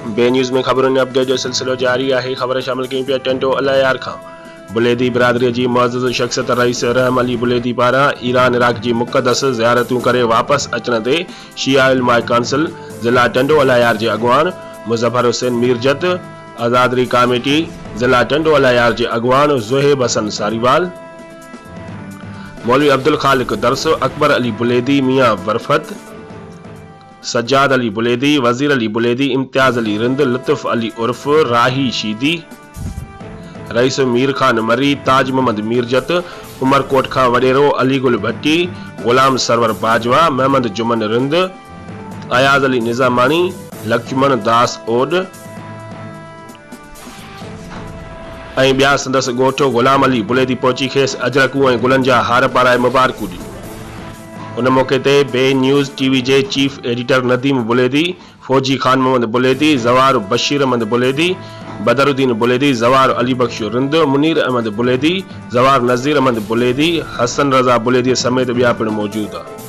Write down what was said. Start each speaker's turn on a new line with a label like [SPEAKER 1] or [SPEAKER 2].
[SPEAKER 1] बे न्यूज़ में खबरुनि अपडेट जो सिलसिलो जारी है। खबर शामिल कई पे टंडो अलायार खां बुलेदी बिरादरी की मुअज़्ज़ज़ शख्सियत रईस रहम अली बुलेदी पारा ईरान इराक की मुक़द्दस ज़ियारतूं करे वापस अचण ते शिया उलमा काउंसिल ज़िला टंडो अलायार के अगवान मुज़फ़र हुसैन मीरजत, आज़ादरी कमेटी ज़िला टंडो अलायार के अगवान ज़ुहैब हसन सारीवाल, मौलवी अब्दुल खालिक दरस, अकबर अली बुलेदी, मियाँ वरफत, सज्जाद अली बुलेदी, वजीर अली बुलेदी, इम्तियाज अली रिंद, लुत्फ अली उर्फ राही शीदी, रईस मीर खान मरी, ताज मोहम्मद मीरजत, उमरकोट खां वडेरो अलीगुल भट्टी, गुलाम सरवर बाजवा, महमद जुमन रिंद, अयाज अली निजामानी, लक्ष्मण दास ओड ऐं ॿिया संदसि ॻोठ गुलाम अली बुलेदी पहुची खेसि अजरकूं ऐं गुलनि जा हार पाराए मुबारकूं ॾिनियूं। उन मौक़े ते बे न्यूज़ टीवी जे चीफ एडिटर नदीम बुलेदी, फौजी खान मोहम्मद बुलेदी, ज़वार बशीर अहमद बुलेदी, बदरुद्दीन बुलेदी, ज़वार अली बख्श रिंद, मुनीर अहमद बुलेदी, ज़वार नज़ीर अहमद बुलेदी, हसन रज़ा बुलेदी समेत ॿिया पिणु मौजूद हुआ।